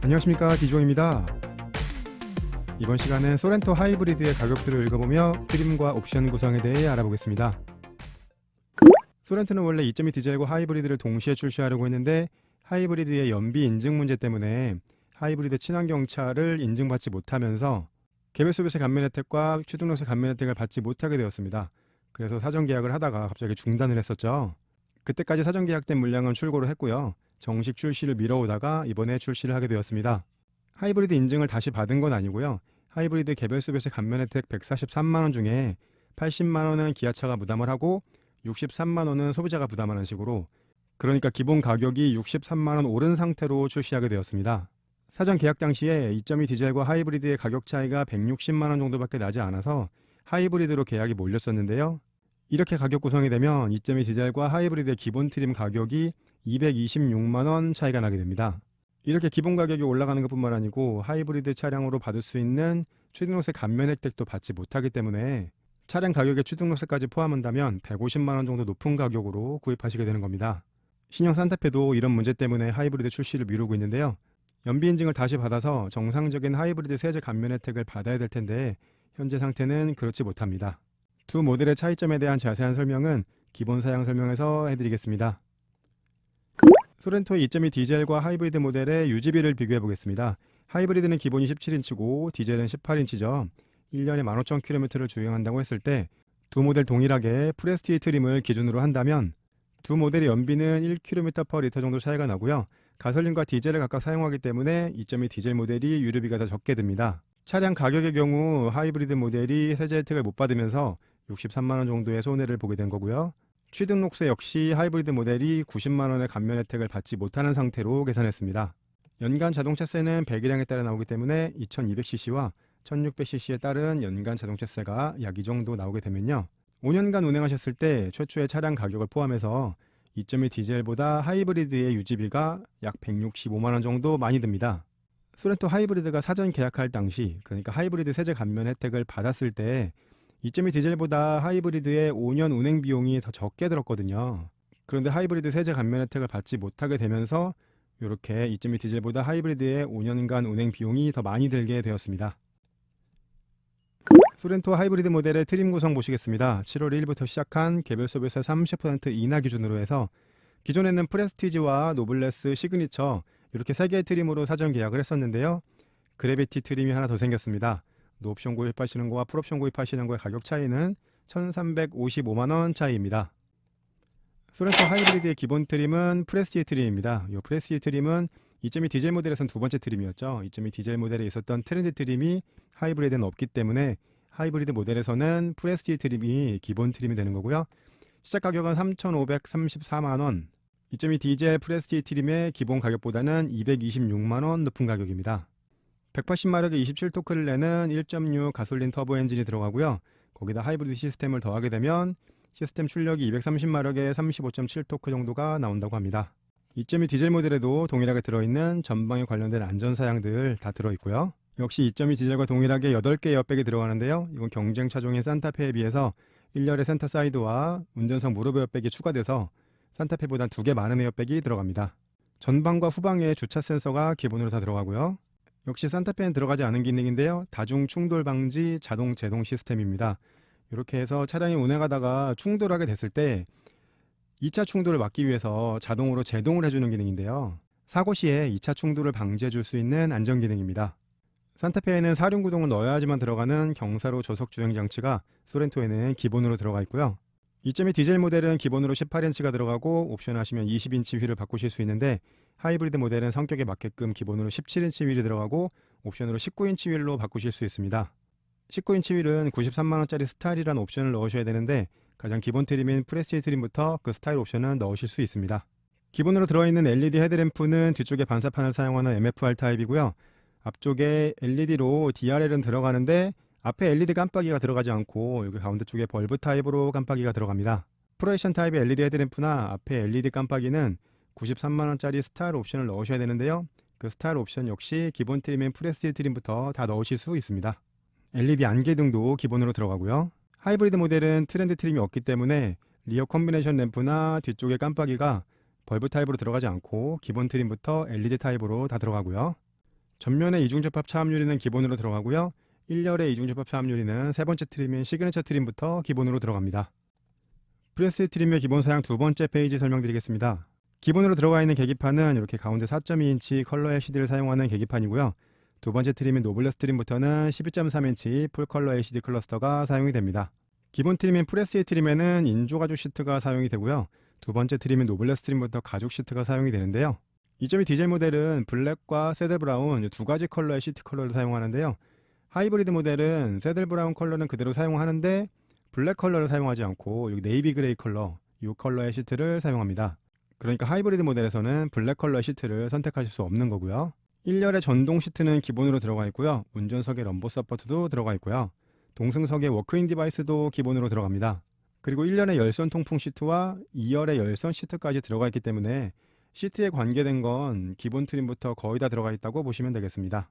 안녕하십니까, 디종입니다. 이번 시간은 소렌토 하이브리드의 가격들을 읽어보며 트림과 옵션 구성에 대해 알아보겠습니다. 소렌토는 원래 2.2 디젤과 하이브리드를 동시에 출시하려고 했는데 하이브리드의 연비 인증 문제 때문에 하이브리드 친환경차를 인증받지 못하면서 개별 소비세 감면 혜택과 취등록세 감면 혜택을 받지 못하게 되었습니다. 그래서 사전 계약을 하다가 갑자기 중단을 했었죠. 그때까지 사전 계약된 물량은 출고를 했고요. 정식 출시를 미뤄오다가 이번에 출시를 하게 되었습니다. 하이브리드 인증을 다시 받은 건 아니고요. 하이브리드 개별 소비세 감면 혜택 143만원 중에 80만원은 기아차가 부담을 하고 63만원은 소비자가 부담하는 식으로, 그러니까 기본 가격이 63만원 오른 상태로 출시하게 되었습니다. 사전 계약 당시에 2.2 디젤과 하이브리드의 가격 차이가 160만원 정도밖에 나지 않아서 하이브리드로 계약이 몰렸었는데요. 이렇게 가격 구성이 되면 2.2 디젤과 하이브리드의 기본 트림 가격이 226만원 차이가 나게 됩니다. 이렇게 기본 가격이 올라가는 것뿐만 아니고 하이브리드 차량으로 받을 수 있는 취등록세 감면 혜택도 받지 못하기 때문에 차량 가격에 취등록세까지 포함한다면 150만원 정도 높은 가격으로 구입하시게 되는 겁니다. 신형 산타페도 이런 문제 때문에 하이브리드 출시를 미루고 있는데요. 연비 인증을 다시 받아서 정상적인 하이브리드 세제 감면 혜택을 받아야 될 텐데 현재 상태는 그렇지 못합니다. 두 모델의 차이점에 대한 자세한 설명은 기본 사양 설명에서 해드리겠습니다. 소렌토의 2.2 디젤과 하이브리드 모델의 유지비를 비교해 보겠습니다. 하이브리드는 기본이 17인치고 디젤은 18인치죠. 1년에 15,000km를 주행한다고 했을 때 두 모델 동일하게 프레스티지 트림을 기준으로 한다면 두 모델의 연비는 1km/L 정도 차이가 나고요. 가솔린과 디젤을 각각 사용하기 때문에 2.2 디젤 모델이 유류비가 더 적게 듭니다. 차량 가격의 경우 하이브리드 모델이 세제 혜택을 못 받으면서 63만원 정도의 손해를 보게 된 거고요. 취등록세 역시 하이브리드 모델이 90만원의 감면 혜택을 받지 못하는 상태로 계산했습니다. 연간 자동차세는 배기량에 따라 나오기 때문에 2200cc와 1600cc에 따른 연간 자동차세가 약 이 정도 나오게 되면요. 5년간 운행하셨을 때 최초의 차량 가격을 포함해서 2.2 디젤보다 하이브리드의 유지비가 약 165만원 정도 많이 듭니다. 소렌토 하이브리드가 사전 계약할 당시, 그러니까 하이브리드 세제 감면 혜택을 받았을 때 2.2 디젤보다 하이브리드의 5년 운행 비용이 더 적게 들었거든요. 그런데 하이브리드 세제 감면 혜택을 받지 못하게 되면서 이렇게 2.2 디젤보다 하이브리드의 5년간 운행 비용이 더 많이 들게 되었습니다. 소렌토 하이브리드 모델의 트림 구성 보시겠습니다. 7월 1일부터 시작한 개별 소비세 30% 인하 기준으로 해서 기존에는 프레스티지와 노블레스, 시그니처 이렇게 3개의 트림으로 사전 계약을 했었는데요. 그래비티 트림이 하나 더 생겼습니다. 노옵션 구입하시는 거와 풀옵션 구입하시는 거의 가격 차이는 1355만원 차이입니다. 소렌토 하이브리드의 기본 트림은 프레스티지 트림입니다. 이 프레스티지 트림은 2.2 디젤 모델에선 두 번째 트림이었죠. 2.2 디젤 모델에 있었던 트렌드 트림이 하이브리드에는 없기 때문에 하이브리드 모델에서는 프레스티지 트림이 기본 트림이 되는 거고요. 시작 가격은 3,534만원, 2.2 디젤 프레스티지 트림의 기본 가격보다는 226만원 높은 가격입니다. 180마력의 27토크를 내는 1.6 가솔린 터보 엔진이 들어가고요. 거기다 하이브리드 시스템을 더하게 되면 시스템 출력이 230마력의 35.7토크 정도가 나온다고 합니다. 2.2 디젤 모델에도 동일하게 들어있는 전방에 관련된 안전사양들 다 들어있고요. 역시 2.2 디젤과 동일하게 8개의 에어백이 들어가는데요. 이건 경쟁 차종인 산타페에 비해서 1열의 센터 사이드와 운전석 무릎 에어백이 추가돼서 산타페보다 2개 많은 에어백이 들어갑니다. 전방과 후방에 주차 센서가 기본으로 다 들어가고요. 역시 산타페는 들어가지 않은 기능인데요. 다중 충돌 방지 자동 제동 시스템입니다. 이렇게 해서 차량이 운행하다가 충돌하게 됐을 때 2차 충돌을 막기 위해서 자동으로 제동을 해주는 기능인데요. 사고 시에 2차 충돌을 방지해 줄 수 있는 안전 기능입니다. 산타페에는 사륜구동을 넣어야지만 들어가는 경사로 저속 주행 장치가 소렌토에는 기본으로 들어가 있고요. 2.2 디젤 모델은 기본으로 18인치가 들어가고 옵션 하시면 20인치 휠을 바꾸실 수 있는데 하이브리드 모델은 성격에 맞게끔 기본으로 17인치 휠이 들어가고 옵션으로 19인치 휠로 바꾸실 수 있습니다. 19인치 휠은 93만원짜리 스타일이라는 옵션을 넣으셔야 되는데 가장 기본 트림인 프레스티지 트림부터 그 스타일 옵션은 넣으실 수 있습니다. 기본으로 들어있는 LED 헤드램프는 뒤쪽에 반사판을 사용하는 MFR 타입이고요. 앞쪽에 LED로 DRL은 들어가는데 앞에 LED 깜빡이가 들어가지 않고 여기 가운데 쪽에 벌브 타입으로 깜빡이가 들어갑니다. 프로액션 타입의 LED 헤드램프나 앞에 LED 깜빡이는 93만원짜리 스타일 옵션을 넣으셔야 되는데요. 그 스타일 옵션 역시 기본 트림인 프레스티지 트림부터 다 넣으실 수 있습니다. LED 안개등도 기본으로 들어가고요. 하이브리드 모델은 트렌드 트림이 없기 때문에 리어 컴비네이션 램프나 뒤쪽에 깜빡이가 벌브 타입으로 들어가지 않고 기본 트림부터 LED 타입으로 다 들어가고요. 전면의 이중접합 차압유리는 기본으로 들어가고요. 1열의 이중접합 차압유리는 세 번째 트림인 시그니처 트림부터 기본으로 들어갑니다. 프레스 트림의 기본 사양 두 번째 페이지 설명드리겠습니다. 기본으로 들어가 있는 계기판은 이렇게 가운데 4.2인치 컬러 LCD를 사용하는 계기판이고요. 두 번째 트림인 노블레스 트림부터는 12.3인치 풀컬러 LCD 클러스터가 사용이 됩니다. 기본 트림인 프레스 트림에는 인조 가죽 시트가 사용이 되고요. 두 번째 트림인 노블레스 트림부터 가죽 시트가 사용이 되는데요. 2.2 디젤 모델은 블랙과 새들 브라운 두 가지 컬러의 시트 컬러를 사용하는데요. 하이브리드 모델은 새들 브라운 컬러는 그대로 사용하는데 블랙 컬러를 사용하지 않고 여기 네이비 그레이 컬러, 이 컬러의 시트를 사용합니다. 그러니까 하이브리드 모델에서는 블랙 컬러의 시트를 선택하실 수 없는 거고요. 1열의 전동 시트는 기본으로 들어가 있고요. 운전석에 럼버 서포트도 들어가 있고요. 동승석에 워크인 디바이스도 기본으로 들어갑니다. 그리고 1열의 열선 통풍 시트와 2열의 열선 시트까지 들어가 있기 때문에 시트에 관계된 건 기본 트림부터 거의 다 들어가 있다고 보시면 되겠습니다.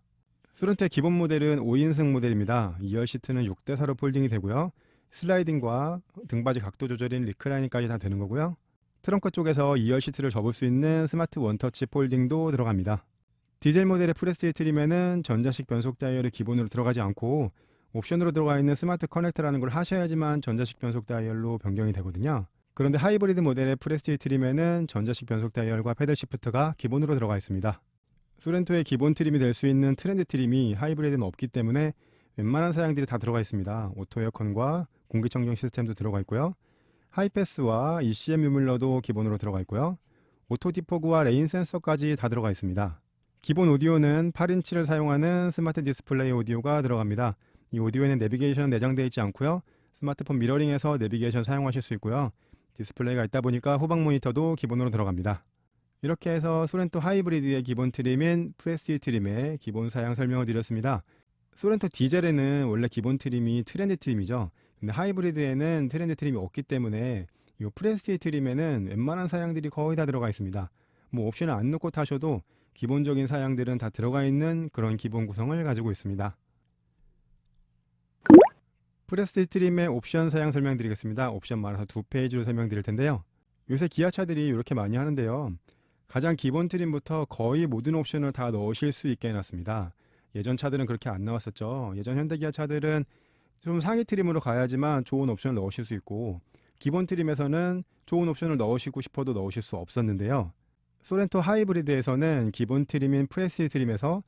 소렌토의 기본 모델은 5인승 모델입니다. 2열 시트는 6대4로 폴딩이 되고요. 슬라이딩과 등받이 각도 조절인 리클라이닝까지 다 되는 거고요. 트렁크 쪽에서 2열 시트를 접을 수 있는 스마트 원터치 폴딩도 들어갑니다. 디젤 모델의 프레스티 트림에는 전자식 변속 다이얼이 기본으로 들어가지 않고 옵션으로 들어가 있는 스마트 커넥터라는 걸 하셔야지만 전자식 변속 다이얼로 변경이 되거든요. 그런데 하이브리드 모델의 프레스티 트림에는 전자식 변속 다이얼과 패들 시프트가 기본으로 들어가 있습니다. 소렌토의 기본 트림이 될 수 있는 트렌드 트림이 하이브리드는 없기 때문에 웬만한 사양들이 다 들어가 있습니다. 오토 에어컨과 공기청정 시스템도 들어가 있고요. 하이패스와 ECM 유뮬러도 기본으로 들어가 있고요. 오토 디포그와 레인 센서까지 다 들어가 있습니다. 기본 오디오는 8인치를 사용하는 스마트 디스플레이 오디오가 들어갑니다. 이 오디오에는 내비게이션 내장되어 있지 않고요. 스마트폰 미러링에서 내비게이션 사용하실 수 있고요. 디스플레이가 있다 보니까 후방 모니터도 기본으로 들어갑니다. 이렇게 해서 소렌토 하이브리드의 기본 트림인 프레스티 트림의 기본 사양 설명을 드렸습니다. 소렌토 디젤에는 원래 기본 트림이 트렌드 트림이죠. 근데 하이브리드에는 트렌드 트림이 없기 때문에 이 프레스티 트림에는 웬만한 사양들이 거의 다 들어가 있습니다. 뭐 옵션을 안 넣고 타셔도 기본적인 사양들은 다 들어가 있는 그런 기본 구성을 가지고 있습니다. 프레스티 트림의 옵션 사양 설명드리겠습니다. 옵션 많아서 두 페이지로 설명드릴 텐데요. 요새 기아차들이 이렇게 많이 하는데요. 가장 기본 트림부터 거의 모든 옵션을 다 넣으실 수 있게 해놨습니다. 예전 차들은 그렇게 안 나왔었죠. 예전 현대기아 차들은 좀 상위 트림으로 가야지만 좋은 옵션을 넣으실 수 있고 기본 트림에서는 좋은 옵션을 넣으시고 싶어도 넣으실 수 없었는데요. 소렌토 하이브리드에서는 기본 트림인 프레스 트림에서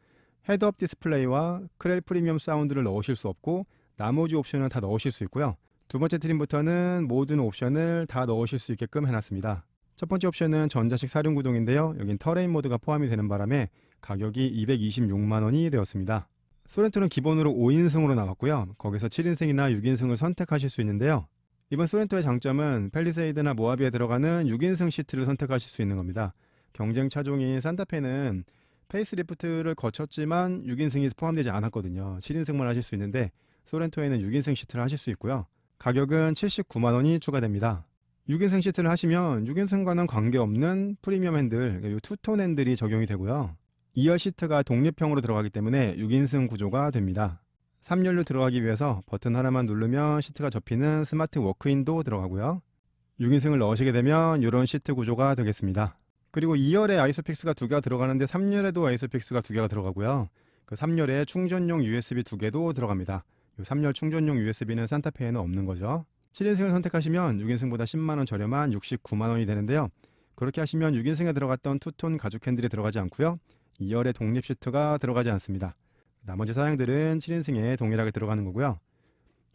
헤드업 디스플레이와 크렐 프리미엄 사운드를 넣으실 수 없고 나머지 옵션은 다 넣으실 수 있고요. 두 번째 트림부터는 모든 옵션을 다 넣으실 수 있게끔 해놨습니다. 첫 번째 옵션은 전자식 사륜구동인데요. 여긴 터레인 모드가 포함이 되는 바람에 가격이 226만 원이 되었습니다. 소렌토는 기본으로 5인승으로 나왔고요. 거기서 7인승이나 6인승을 선택하실 수 있는데요. 이번 소렌토의 장점은 팰리세이드나 모하비에 들어가는 6인승 시트를 선택하실 수 있는 겁니다. 경쟁 차종인 산타페는 페이스리프트를 거쳤지만 6인승이 포함되지 않았거든요. 7인승만 하실 수 있는데 소렌토에는 6인승 시트를 하실 수 있고요. 가격은 79만 원이 추가됩니다. 6인승 시트를 하시면 6인승과는 관계없는 프리미엄 핸들, 이 투톤 핸들이 적용이 되고요. 2열 시트가 독립형으로 들어가기 때문에 6인승 구조가 됩니다. 3열로 들어가기 위해서 버튼 하나만 누르면 시트가 접히는 스마트 워크인도 들어가고요. 6인승을 넣으시게 되면 이런 시트 구조가 되겠습니다. 그리고 2열에 아이소픽스가 두 개가 들어가는데 3열에도 아이소픽스가 두 개가 들어가고요. 그 3열에 충전용 USB 두 개도 들어갑니다. 이 3열 충전용 USB는 산타페에는 없는 거죠. 7인승을 선택하시면 6인승보다 10만원 저렴한 69만 원이 되는데요. 그렇게 하시면 6인승에 들어갔던 투톤 가죽 핸들이 들어가지 않고요. 2열에 독립 시트가 들어가지 않습니다. 나머지 사양들은 7인승에 동일하게 들어가는 거고요.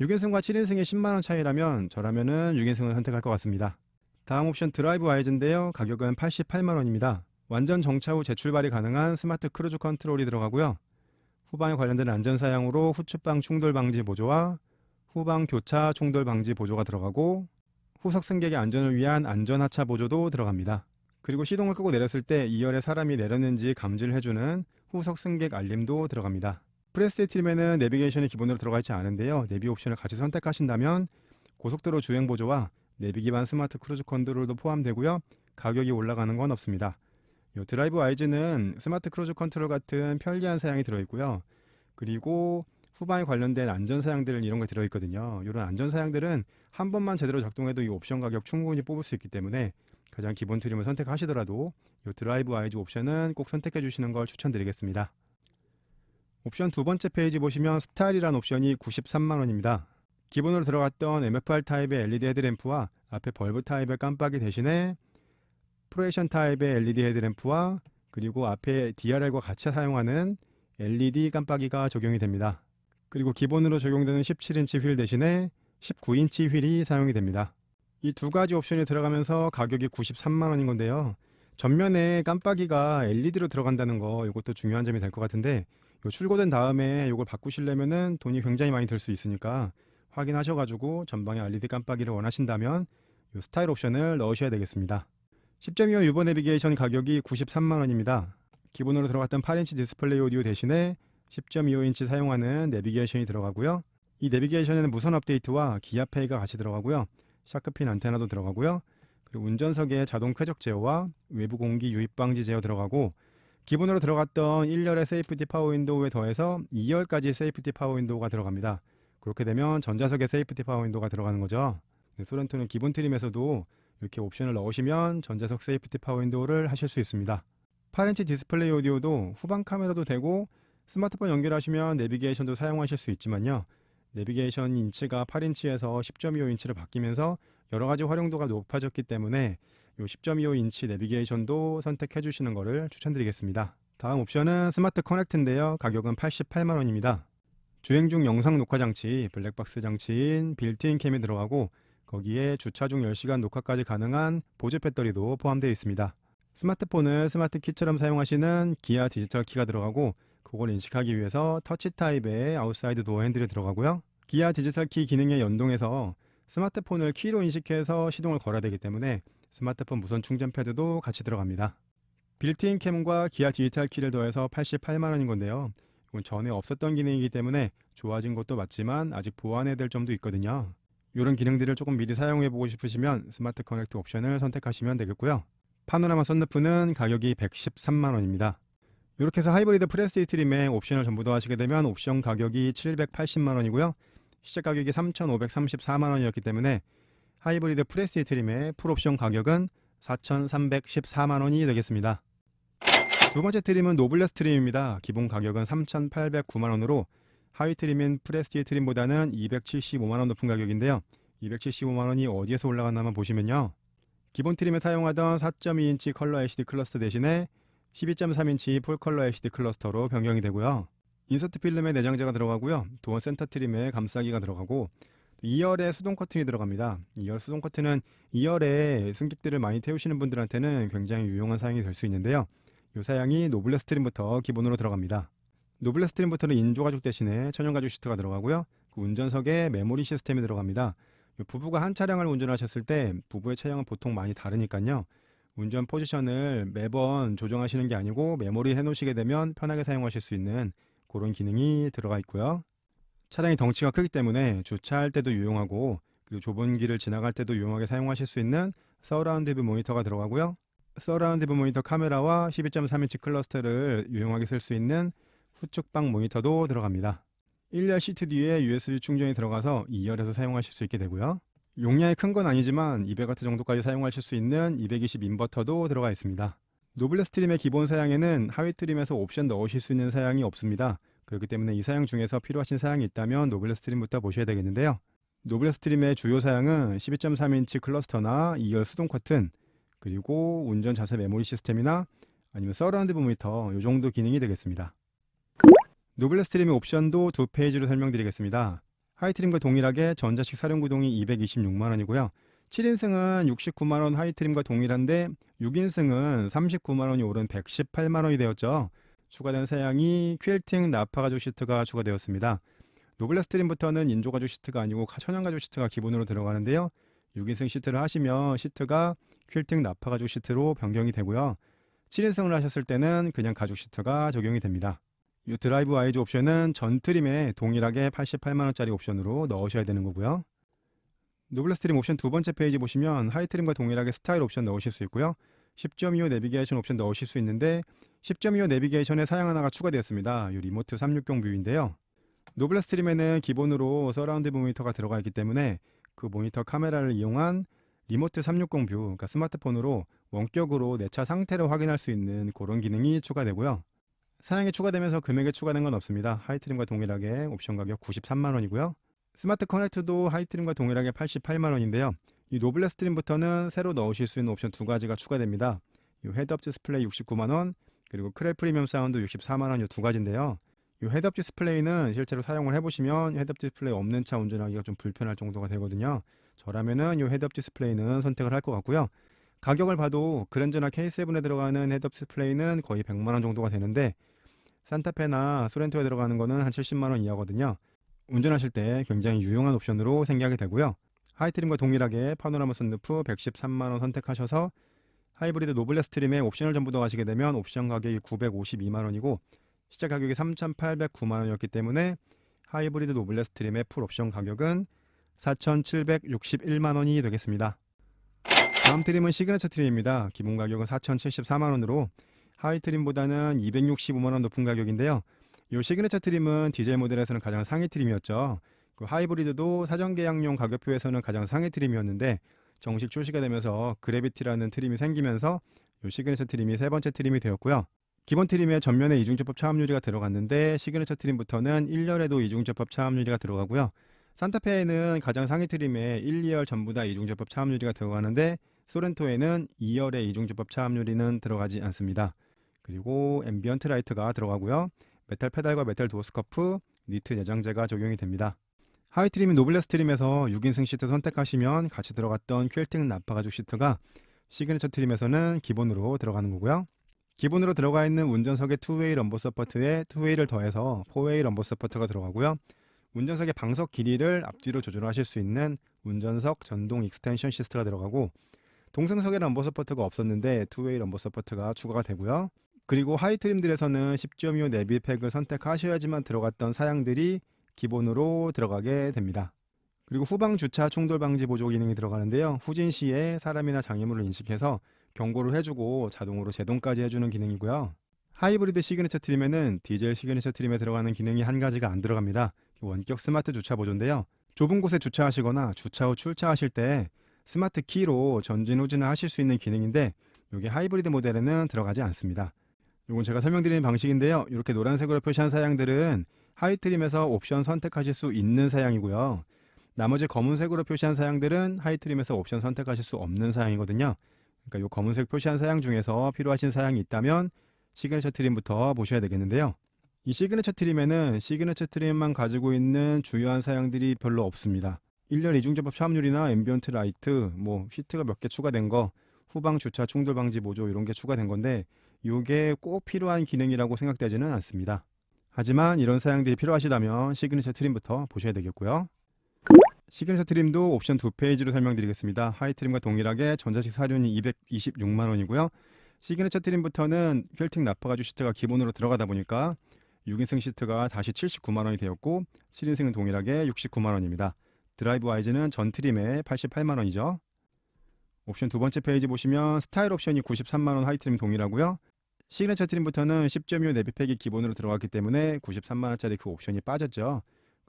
6인승과 7인승의 10만원 차이라면 저라면은 6인승을 선택할 것 같습니다. 다음 옵션 드라이브 와이즈인데요. 가격은 88만 원입니다. 완전 정차 후 재출발이 가능한 스마트 크루즈 컨트롤이 들어가고요. 후방에 관련된 안전사양으로 후측방 충돌 방지 보조와 후방 교차 충돌 방지 보조가 들어가고 후석 승객의 안전을 위한 안전하차 보조도 들어갑니다. 그리고 시동을 끄고 내렸을 때 2열에 사람이 내렸는지 감지를 해주는 후석 승객 알림도 들어갑니다. 프레스 트림에는 내비게이션이 기본으로 들어가 있지 않은데요. 내비 옵션을 같이 선택하신다면 고속도로 주행 보조와 내비 기반 스마트 크루즈 컨트롤도 포함되고요. 가격이 올라가는 건 없습니다. 이 드라이브 와이즈는 스마트 크루즈 컨트롤 같은 편리한 사양이 들어있고요. 그리고 후방에 관련된 안전사양들 이런 게 들어있거든요. 이런 안전사양들은 한 번만 제대로 작동해도 이 옵션 가격 충분히 뽑을 수 있기 때문에 가장 기본 트림을 선택하시더라도 이 드라이브 와이즈 옵션은 꼭 선택해 주시는 걸 추천드리겠습니다. 옵션 두 번째 페이지 보시면 스타일이란 옵션이 93만 원입니다. 기본으로 들어갔던 MFR 타입의 LED 헤드램프와 앞에 벌브 타입의 깜빡이 대신에 프로젝션 타입의 LED 헤드램프와 그리고 앞에 DRL과 같이 사용하는 LED 깜빡이가 적용이 됩니다. 그리고 기본으로 적용되는 17인치 휠 대신에 19인치 휠이 사용이 됩니다. 이 두 가지 옵션이 들어가면서 가격이 93만 원인 건데요. 전면에 깜빡이가 LED로 들어간다는 거, 이것도 중요한 점이 될 것 같은데, 요 출고된 다음에 이걸 바꾸시려면은 돈이 굉장히 많이 들 수 있으니까 확인하셔가지고 전방에 LED 깜빡이를 원하신다면 요 스타일 옵션을 넣으셔야 되겠습니다. 10.25 유버 내비게이션 가격이 93만 원입니다. 기본으로 들어갔던 8인치 디스플레이 오디오 대신에 10.25인치 사용하는 내비게이션이 들어가고요. 이 내비게이션에는 무선 업데이트와 기아페이가 같이 들어가고요. 샤크핀 안테나도 들어가고요. 그리고 운전석에 자동 쾌적 제어와 외부 공기 유입 방지 제어 들어가고, 기본으로 들어갔던 1열의 세이프티 파워 윈도우에 더해서 2열까지 세이프티 파워 윈도우가 들어갑니다. 그렇게 되면 전자석에 세이프티 파워 윈도우가 들어가는 거죠. 소렌토는 기본 트림에서도 이렇게 옵션을 넣으시면 전자석 세이프티 파워 윈도우를 하실 수 있습니다. 8인치 디스플레이 오디오도 후방 카메라도 되고 스마트폰 연결하시면 내비게이션도 사용하실 수 있지만요. 내비게이션 인치가 8인치에서 10.25인치로 바뀌면서 여러가지 활용도가 높아졌기 때문에 이 10.25인치 내비게이션도 선택해 주시는 것을 추천드리겠습니다. 다음 옵션은 스마트 커넥트인데요. 가격은 88만 원입니다. 주행 중 영상 녹화 장치, 블랙박스 장치인 빌트인 캠이 들어가고 거기에 주차 중 10시간 녹화까지 가능한 보조 배터리도 포함되어 있습니다. 스마트폰을 스마트 키처럼 사용하시는 기아 디지털 키가 들어가고 그걸 인식하기 위해서 터치 타입의 아웃사이드 도어 핸들이 들어가고요. 기아 디지털 키 기능에 연동해서 스마트폰을 키로 인식해서 시동을 걸어야 되기 때문에 스마트폰 무선 충전 패드도 같이 들어갑니다. 빌트인 캠과 기아 디지털 키를 더해서 88만 원인 건데요. 이건 전에 없었던 기능이기 때문에 좋아진 것도 맞지만 아직 보완해야 될 점도 있거든요. 이런 기능들을 조금 미리 사용해 보고 싶으시면 스마트 커넥트 옵션을 선택하시면 되겠고요. 파노라마 썬루프는 가격이 113만 원입니다. 이렇게 해서 하이브리드 프레스티지 트림의 옵션을 전부 더 하시게 되면 옵션 가격이 780만 원이고요. 시작 가격이 3,534만 원이었기 때문에 하이브리드 프레스티지 트림의 풀옵션 가격은 4,314만 원이 되겠습니다. 두 번째 트림은 노블레스 트림입니다. 기본 가격은 3,809만 원으로 하위 트림인 프레스티지 트림보다는 275만 원 높은 가격인데요. 275만 원이 어디에서 올라갔나만 보시면요. 기본 트림에 사용하던 4.2인치 컬러 LCD 클러스터 대신에 12.3인치 풀컬러 LCD 클러스터로 변경이 되고요. 인서트 필름에 내장재가 들어가고요. 도어 센터 트림에 감싸기가 들어가고 2열에 수동 커튼이 들어갑니다. 2열 수동 커튼은 2열에 승객들을 많이 태우시는 분들한테는 굉장히 유용한 사양이 될 수 있는데요. 이 사양이 노블레스 트림부터 기본으로 들어갑니다. 노블레스 트림부터는 인조 가죽 대신에 천연 가죽 시트가 들어가고요. 그 운전석에 메모리 시스템이 들어갑니다. 부부가 한 차량을 운전하셨을 때 부부의 체형은 보통 많이 다르니까요. 운전 포지션을 매번 조정하시는 게 아니고 메모리 해놓으시게 되면 편하게 사용하실 수 있는 그런 기능이 들어가 있고요. 차량이 덩치가 크기 때문에 주차할 때도 유용하고 그리고 좁은 길을 지나갈 때도 유용하게 사용하실 수 있는 서라운드 뷰 모니터가 들어가고요. 서라운드 뷰 모니터 카메라와 12.3인치 클러스터를 유용하게 쓸 수 있는 후측방 모니터도 들어갑니다. 1열 시트 뒤에 USB 충전이 들어가서 2열에서 사용하실 수 있게 되고요. 용량이 큰 건 아니지만 200W 정도까지 사용하실 수 있는 220 인버터도 들어가 있습니다. 노블레스 트림의 기본 사양에는 하위 트림에서 옵션 넣으실 수 있는 사양이 없습니다. 그렇기 때문에 이 사양 중에서 필요하신 사양이 있다면 노블레스 트림부터 보셔야 되겠는데요. 노블레스 트림의 주요 사양은 12.3인치 클러스터나 2열 수동 커튼, 그리고 운전 자세 메모리 시스템이나 아니면 서라운드 모니터 이 정도 기능이 되겠습니다. 노블레스 트림의 옵션도 두 페이지로 설명드리겠습니다. 하이트림과 동일하게 전자식 사륜구동이 226만 원이고요. 7인승은 69만 원 하이트림과 동일한데 6인승은 39만 원이 오른 118만 원이 되었죠. 추가된 사양이 퀼팅 나파 가죽 시트가 추가되었습니다. 노블레스 트림부터는 인조 가죽 시트가 아니고 천연 가죽 시트가 기본으로 들어가는데요. 6인승 시트를 하시면 시트가 퀼팅 나파 가죽 시트로 변경이 되고요. 7인승을 하셨을 때는 그냥 가죽 시트가 적용이 됩니다. 이 드라이브 와이즈 옵션은 전 트림에 동일하게 88만원짜리 옵션으로 넣으셔야 되는 거고요. 노블레스 트림 옵션 두 번째 페이지 보시면 하이 트림과 동일하게 스타일 옵션 넣으실 수 있고요. 10.25 내비게이션 옵션 넣으실 수 있는데 10.25 내비게이션에 사양 하나가 추가되었습니다. 이 리모트 360 뷰인데요. 노블레스 트림에는 기본으로 서라운드 모니터가 들어가 있기 때문에 그 모니터 카메라를 이용한 리모트 360 뷰, 그러니까 스마트폰으로 원격으로 내 차 상태를 확인할 수 있는 그런 기능이 추가되고요. 사양이 추가되면서 금액에 추가된 건 없습니다. 하이트림과 동일하게 옵션 가격 93만 원이고요. 스마트 커넥트도 하이트림과 동일하게 88만 원인데요. 이 노블레스 트림부터는 새로 넣으실 수 있는 옵션 두 가지가 추가됩니다. 이 헤드업 디스플레이 69만 원, 그리고 크렐 프리미엄 사운드 64만 원, 이 두 가지인데요. 이 헤드업 디스플레이는 실제로 사용을 해보시면 헤드업 디스플레이 없는 차 운전하기가 좀 불편할 정도가 되거든요. 저라면은 이 헤드업 디스플레이는 선택을 할 것 같고요. 가격을 봐도 그랜저나 K7에 들어가는 헤드업 디스플레이는 거의 100만 원 정도가 되는데 산타페나 소렌토에 들어가는 거는 한 70만 원 이하거든요. 운전하실 때 굉장히 유용한 옵션으로 생각이 되고요. 하이트림과 동일하게 파노라마 선루프 113만 원 선택하셔서 하이브리드 노블레스 트림에 옵션을 전부 더하시게 되면 옵션 가격이 952만 원이고 시작 가격이 3,809만 원이었기 때문에 하이브리드 노블레스 트림의 풀 옵션 가격은 4,761만 원이 되겠습니다. 다음 트림은 시그니처 트림입니다. 기본 가격은 4,074만 원으로 하이 트림보다는 265만 원 높은 가격인데요. 이 시그니처 트림은 디젤 모델에서는 가장 상위 트림이었죠. 그 하이브리드도 사전 계약용 가격표에서는 가장 상위 트림이었는데 정식 출시가 되면서 그래비티라는 트림이 생기면서 이 시그니처 트림이 세 번째 트림이 되었고요. 기본 트림에 전면에 이중접합 차압 유리가 들어갔는데 시그니처 트림부터는 1열에도 이중접합 차압 유리가 들어가고요. 산타페에는 가장 상위 트림에 1, 2열 전부 다 이중접합 차압 유리가 들어가는데 소렌토에는 2열에 이중접합 차압 유리는 들어가지 않습니다. 그리고 앰비언트 라이트가 들어가고요. 메탈 페달과 메탈 도어 스커프, 니트 내장재가 적용이 됩니다. 하이 트림인 노블레스 트림에서 6인승 시트 선택하시면 같이 들어갔던 퀼팅 나파 가죽 시트가 시그니처 트림에서는 기본으로 들어가는 거고요. 기본으로 들어가 있는 운전석의 투웨이 럼버 서포트에 투웨이를 더해서 포웨이 럼버 서포트가 들어가고요. 운전석의 방석 길이를 앞뒤로 조절하실 수 있는 운전석 전동 익스텐션 시스트가 들어가고 동승석에 럼버 서포트가 없었는데 투웨이 럼버 서포트가 추가가 되고요. 그리고 하이 트림들에서는 10.25 내비 팩을 선택하셔야지만 들어갔던 사양들이 기본으로 들어가게 됩니다. 그리고 후방 주차 충돌 방지 보조 기능이 들어가는데요. 후진 시에 사람이나 장애물을 인식해서 경고를 해주고 자동으로 제동까지 해주는 기능이고요. 하이브리드 시그니처 트림에는 디젤 시그니처 트림에 들어가는 기능이 한 가지가 안 들어갑니다. 원격 스마트 주차 보조인데요. 좁은 곳에 주차하시거나 주차 후 출차하실 때 스마트 키로 전진 후진을 하실 수 있는 기능인데 이게 하이브리드 모델에는 들어가지 않습니다. 이건 제가 설명드리는 방식인데요. 이렇게 노란색으로 표시한 사양들은 하이트림에서 옵션 선택하실 수 있는 사양이고요. 나머지 검은색으로 표시한 사양들은 하이트림에서 옵션 선택하실 수 없는 사양이거든요. 그러니까 이 검은색 표시한 사양 중에서 필요하신 사양이 있다면 시그니처 트림부터 보셔야 되겠는데요. 이 시그니처 트림에는 시그니처 트림만 가지고 있는 주요한 사양들이 별로 없습니다. 1열 이중접합 차압률이나 앰비언트 라이트, 시트가 몇 개 추가된 거, 후방 주차 충돌 방지 보조 이런 게 추가된 건데 이게 꼭 필요한 기능이라고 생각되지는 않습니다. 하지만 이런 사양들이 필요하시다면 시그니처 트림부터 보셔야 되겠고요. 시그니처 트림도 옵션 두 페이지로 설명드리겠습니다. 하이 트림과 동일하게 전자식 사륜이 226만 원이고요. 시그니처 트림부터는 퀼팅 나파 가죽 시트가 기본으로 들어가다 보니까 6인승 시트가 다시 79만 원이 되었고 7인승은 동일하게 69만 원입니다. 드라이브 와이즈는 전 트림에 88만 원이죠. 옵션 두 번째 페이지 보시면 스타일 옵션이 93만 원 하이 트림 동일하고요. 시그니처 트림부터는 10.25 내비팩이 기본으로 들어갔기 때문에 93만 원짜리 그 옵션이 빠졌죠.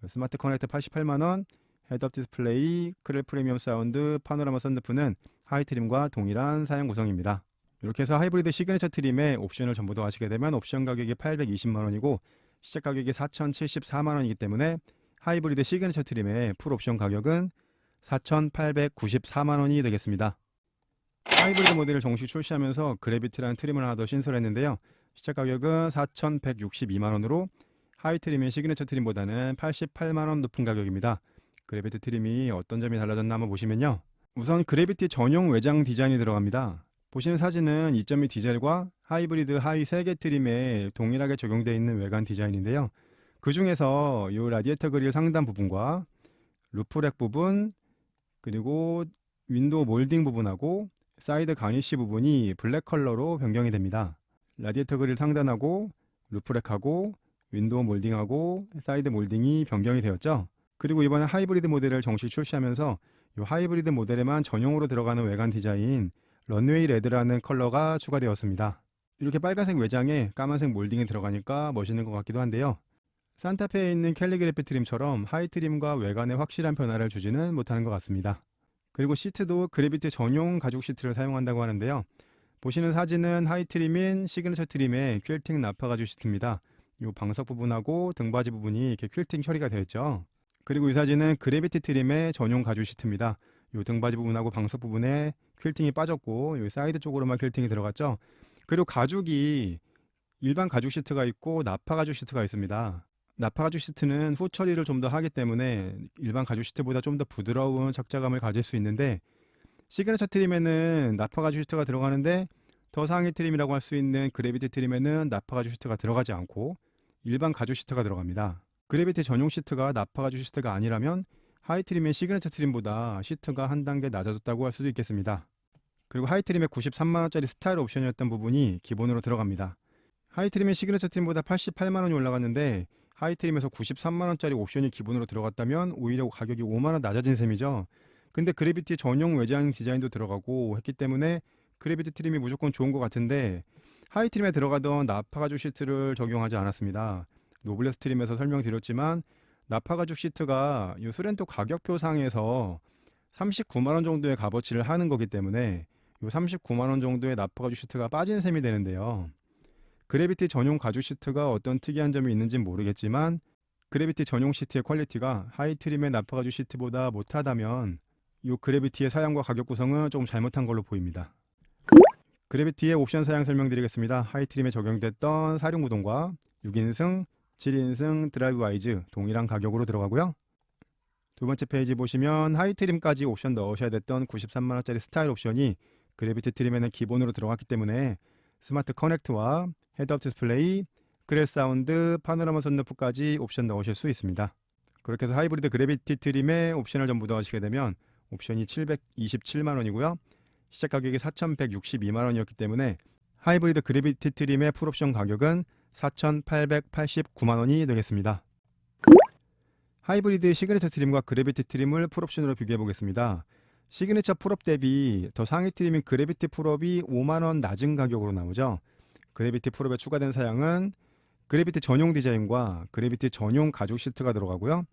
스마트 커넥트 88만 원, 헤드업 디스플레이, 크렐 프리미엄 사운드, 파노라마 선루프는 하이 트림과 동일한 사양 구성입니다. 이렇게 해서 하이브리드 시그니처 트림에 옵션을 전부 더 하시게 되면 옵션 가격이 820만 원이고 시작 가격이 4,074만 원이기 때문에 하이브리드 시그니처 트림의 풀 옵션 가격은 4,894만 원이 되겠습니다. 하이브리드 모델을 정식 출시하면서 그래비티라는 트림을 하나 더 신설했는데요. 시작 가격은 4,162만 원으로 하이 트림의 시그니처 트림보다는 88만 원 높은 가격입니다. 그래비티 트림이 어떤 점이 달라졌나 한번 보시면요. 우선 그래비티 전용 외장 디자인이 들어갑니다. 보시는 사진은 2.2 디젤과 하이브리드 하이 3개 트림에 동일하게 적용되어 있는 외관 디자인인데요. 그 중에서 이 라디에이터 그릴 상단 부분과 루프렉 부분 그리고 윈도우 몰딩 부분하고 사이드 가니쉬 부분이 블랙 컬러로 변경이 됩니다. 라디에이터 그릴 상단하고 루프렉하고 윈도우 몰딩하고 사이드 몰딩이 변경이 되었죠. 그리고 이번에 하이브리드 모델을 정식 출시하면서 이 하이브리드 모델에만 전용으로 들어가는 외관 디자인 런웨이 레드라는 컬러가 추가되었습니다. 이렇게 빨간색 외장에 까만색 몰딩이 들어가니까 멋있는 것 같기도 한데요. 산타페에 있는 캘리그래피 트림처럼 하이 트림과 외관에 확실한 변화를 주지는 못하는 것 같습니다. 그리고 시트도 그래비티 전용 가죽 시트를 사용한다고 하는데요. 보시는 사진은 하이 트림인 시그니처 트림의 퀼팅 나파 가죽 시트입니다. 이 방석 부분하고 등받이 부분이 이렇게 퀼팅 처리가 되어 있죠. 그리고 이 사진은 그래비티 트림의 전용 가죽 시트입니다. 이 등받이 부분하고 방석 부분에 퀼팅이 빠졌고 이 사이드 쪽으로만 퀼팅이 들어갔죠. 그리고 가죽이 일반 가죽 시트가 있고 나파 가죽 시트가 있습니다. 나파 가죽 시트는 후 처리를 좀 더 하기 때문에 일반 가죽 시트보다 좀 더 부드러운 착자감을 가질 수 있는데, 시그니처 트림에는 나파 가죽 시트가 들어가는데 더 상위 트림이라고 할 수 있는 그래비티 트림에는 나파 가죽 시트가 들어가지 않고 일반 가죽 시트가 들어갑니다. 그래비티 전용 시트가 나파 가죽 시트가 아니라면 하이 트림의 시그니처 트림보다 시트가 한 단계 낮아졌다고 할 수도 있겠습니다. 그리고 하이 트림의 93만원짜리 스타일 옵션이었던 부분이 기본으로 들어갑니다. 하이 트림의 시그니처 트림보다 88만원이 올라갔는데 하이 트림에서 93만원짜리 옵션이 기본으로 들어갔다면 오히려 가격이 5만원 낮아진 셈이죠. 근데 그래비티 전용 외장 디자인도 들어가고 했기 때문에 그래비티 트림이 무조건 좋은 것 같은데, 하이 트림에 들어가던 나파 가죽 시트를 적용하지 않았습니다. 노블레스 트림에서 설명드렸지만 나파 가죽 시트가 이 소렌토 가격표상에서 39만원 정도의 값어치를 하는 거기 때문에 이 39만원 정도의 나파 가죽 시트가 빠진 셈이 되는데요. 그래비티 전용 가죽 시트가 어떤 특이한 점이 있는지 모르겠지만 그래비티 전용 시트의 퀄리티가 하이 트림의 나파 가죽 시트보다 못하다면 이 그래비티의 사양과 가격 구성은 조금 잘못한 걸로 보입니다. 그래비티의 옵션 사양 설명드리겠습니다. 하이 트림에 적용됐던 사륜구동과 6인승, 7인승 드라이브 와이즈 동일한 가격으로 들어가고요. 두 번째 페이지 보시면 하이 트림까지 옵션 넣으셔야 됐던 93만원짜리 스타일 옵션이 그래비티 트림에는 기본으로 들어갔기 때문에 스마트 커넥트와 헤드업 디스플레이, 그릴 사운드, 파노라마 선루프까지 옵션 넣으실 수 있습니다. 그렇게 해서 하이브리드 그래비티 트림에 옵션을 전부 넣으시게 되면 옵션이 727만원이고요. 시작 가격이 4,162만원이었기 때문에 하이브리드 그래비티 트림의 풀옵션 가격은 4,889만원이 되겠습니다. 하이브리드 시그니처 트림과 그래비티 트림을 풀옵션으로 비교해 보겠습니다. 시그니처 풀업 대비 더 상위 트림인 그래비티 풀업이 5만원 낮은 가격으로 나오죠. 그래비티 풀업에 추가된 사양은 그래비티 전용 디자인과 그래비티 전용 가죽 시트가 들어가고요.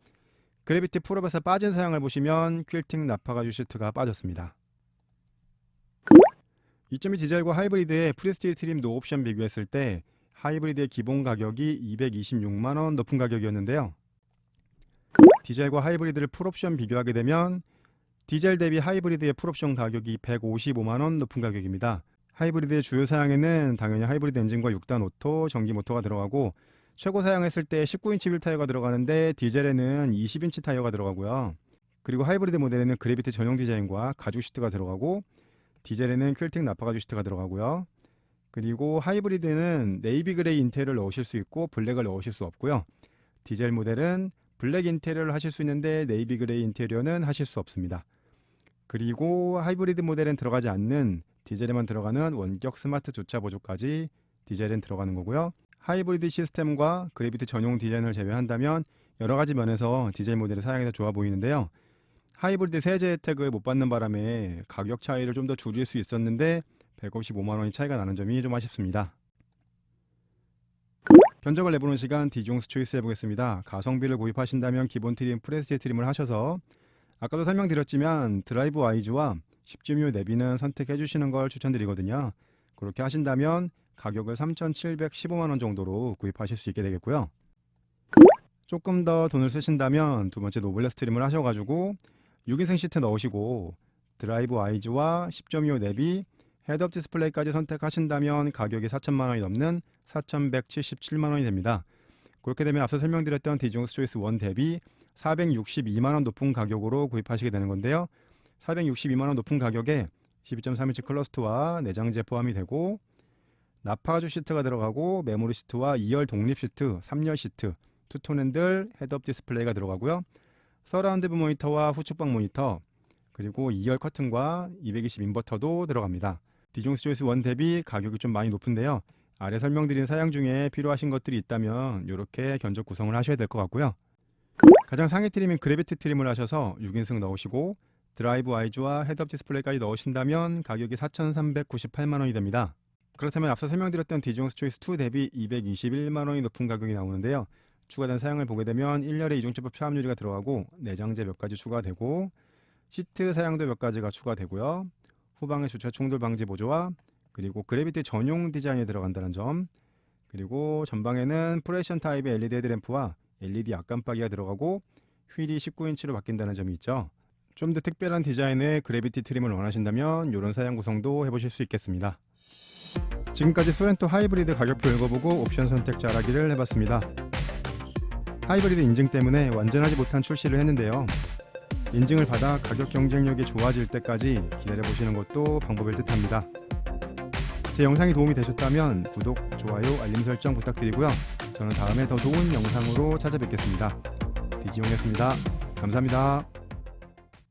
그래비티 풀업에서 빠진 사양을 보시면 퀼팅 나파 가죽 시트가 빠졌습니다. 2.2 디젤과 하이브리드의 프레스티지 트림 노 옵션 비교했을 때 하이브리드의 기본 가격이 226만원 높은 가격이었는데요. 디젤과 하이브리드를 풀옵션 비교하게 되면 디젤 대비 하이브리드의 풀옵션 가격이 155만원 높은 가격입니다. 하이브리드의 주요 사양에는 당연히 하이브리드 엔진과 6단 오토, 전기 모터가 들어가고 최고 사양했을 때 19인치 휠 타이어가 들어가는데 디젤에는 20인치 타이어가 들어가고요. 그리고 하이브리드 모델에는 그래비티 전용 디자인과 가죽 시트가 들어가고 디젤에는 퀼팅 나파 가죽 시트가 들어가고요. 그리고 하이브리드는 네이비 그레이 인테리어를 넣으실 수 있고 블랙을 넣으실 수 없고요. 디젤 모델은 블랙 인테리어를 하실 수 있는데 네이비 그레이 인테리어는 하실 수 없습니다. 그리고 하이브리드 모델엔 들어가지 않는 디젤에만 들어가는 원격 스마트 주차 보조까지 디젤엔 들어가는 거고요. 하이브리드 시스템과 그래비티 전용 디자인을 제외한다면 여러 가지 면에서 디젤 모델의 사양이 더 좋아 보이는데요. 하이브리드 세제 혜택을 못 받는 바람에 가격 차이를 좀 더 줄일 수 있었는데 155만원이 차이가 나는 점이 좀 아쉽습니다. 견적을 내보는 시간 디종스 초이스 해보겠습니다. 가성비를 구입하신다면 기본 트림, 프레스티지 트림을 하셔서 아까도 설명드렸지만 드라이브 와이즈와 10주미호 내비는 선택해 주시는 걸 추천드리거든요. 그렇게 하신다면 가격을 3,715만원 정도로 구입하실 수 있게 되겠고요. 조금 더 돈을 쓰신다면 두 번째 노블레스 트림을 하셔가지고 6인승 시트 넣으시고 드라이브 와이즈와 10.25 내비, 헤드업 디스플레이까지 선택하신다면 가격이 4천만원이 넘는 4,177만원이 됩니다. 그렇게 되면 앞서 설명드렸던 디종스 초이스 1 대비 462만원 높은 가격으로 구입하시게 되는 건데요. 462만원 높은 가격에 12.3인치 클러스트와 내장재 포함이 되고 나파 가죽 시트가 들어가고 메모리 시트와 2열 독립 시트, 3열 시트, 투톤 핸들, 헤드업 디스플레이가 들어가고요. 서라운드 모니터와 후측방 모니터, 그리고 2열 커튼과 220 인버터도 들어갑니다. 디종스 초이스 1 대비 가격이 좀 많이 높은데요. 아래 설명드린 사양 중에 필요하신 것들이 있다면 이렇게 견적 구성을 하셔야 될 것 같고요. 가장 상위 트림인 그래비티 트림을 하셔서 6인승 넣으시고 드라이브 와이즈와 헤드업 디스플레이까지 넣으신다면 가격이 4,398만원이 됩니다. 그렇다면 앞서 설명드렸던 디종스 초이스 2 대비 221만원이 높은 가격이 나오는데요. 추가된 사양을 보게 되면 1열에 이중접합 차압 유리가 들어가고 내장재 몇 가지 추가되고 시트 사양도 몇 가지가 추가되고요. 후방의 주차 충돌 방지 보조와 그리고 그래비티 전용 디자인이 들어간다는 점, 그리고 전방에는 프로젝션 타입의 LED 헤드램프와 LED 앞깜빡이가 들어가고 휠이 19인치로 바뀐다는 점이 있죠. 좀 더 특별한 디자인의 그래비티 트림을 원하신다면 이런 사양 구성도 해보실 수 있겠습니다. 지금까지 소렌토 하이브리드 가격표 읽어보고 옵션 선택 잘하기를 해봤습니다. 하이브리드 인증 때문에 완전하지 못한 출시를 했는데요. 인증을 받아 가격 경쟁력이 좋아질 때까지 기다려보시는 것도 방법일 듯합니다. 제 영상이 도움이 되셨다면 구독, 좋아요, 알림 설정 부탁드리고요. 저는 다음에 더 좋은 영상으로 찾아뵙겠습니다. 디지용이었습니다. 감사합니다.